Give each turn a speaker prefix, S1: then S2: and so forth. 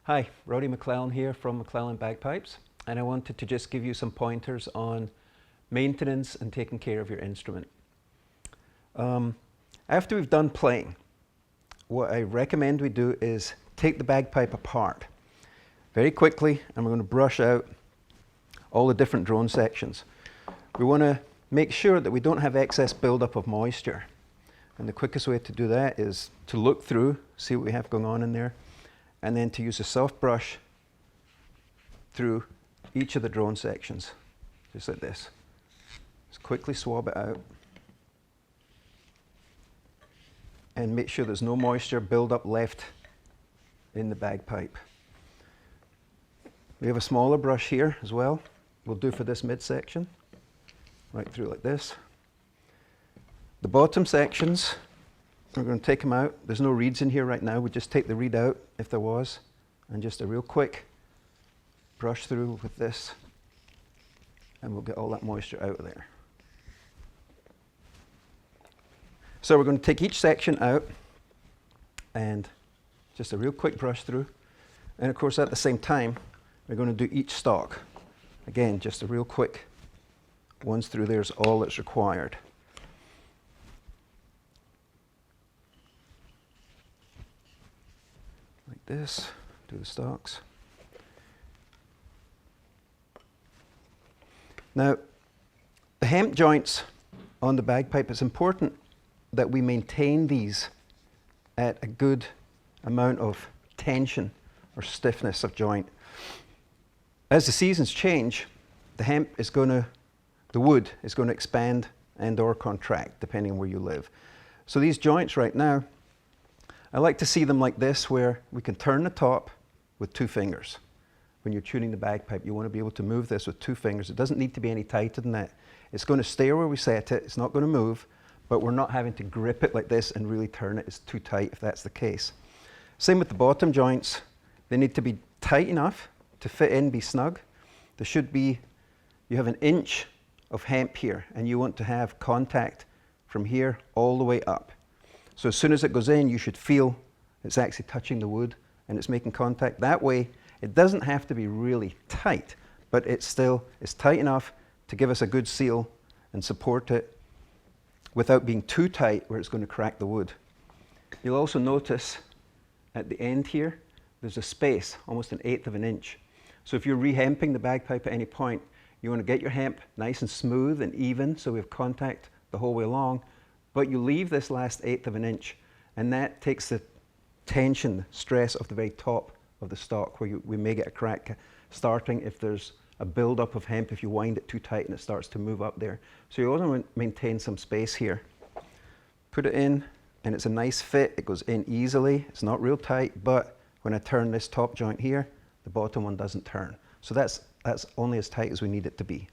S1: Hi, Roddy MacLellan here from MacLellan Bagpipes, and I wanted to just give you some pointers on maintenance and taking care of your instrument. After we've done playing, what I recommend we do is take the bagpipe apart very quickly, and we're going to brush out all the different drone sections. We want to make sure that we don't have excess buildup of moisture, and the quickest way to do that is to look through, see what we have going on in there, and then to use a soft brush through each of the drone sections, just like this. Just quickly swab it out and make sure there's no moisture buildup left in the bagpipe. We have a smaller brush here as well. We'll do for this midsection, right through like this. The bottom sections, we're going to take them out. There's no reeds in here right now. We just take the reed out if there was, and just a real quick brush through with this, and we'll get all that moisture out of there. So we're going to take each section out and just a real quick brush through. And of course at the same time, we're going to do each stalk. Again, just a real quick ones through there is all that's required. Like this, do the stalks. Now, the hemp joints on the bagpipe, it's important that we maintain these at a good amount of tension or stiffness of joint. As the seasons change, the wood is going to expand and or contract depending on where you live. So these joints right now, I like to see them like this, where we can turn the top with 2 fingers. When you're tuning the bagpipe, you want to be able to move this with 2 fingers. It doesn't need to be any tighter than that. It's going to stay where we set it. It's not going to move, but we're not having to grip it like this and really turn it. It's too tight if that's the case. Same with the bottom joints. They need to be tight enough to fit in, be snug. There should be, you have 1 inch of hemp here, and you want to have contact from here all the way up. So as soon as it goes in, you should feel it's actually touching the wood and it's making contact. That way, it doesn't have to be really tight, but it still is tight enough to give us a good seal and support it without being too tight where it's going to crack the wood. You'll also notice at the end here, there's a space, almost 1/8 of an inch. So if you're re-hemping the bagpipe at any point, you want to get your hemp nice and smooth and even so we have contact the whole way along, but you leave this last 1/8 of an inch, and that takes the tension, stress of the very top of the stalk where we may get a crack starting if there's a build-up of hemp if you wind it too tight and it starts to move up there. So you want to maintain some space here. Put it in, and it's a nice fit. It goes in easily. It's not real tight, but when I turn this top joint here, the bottom one doesn't turn. So that's only as tight as we need it to be.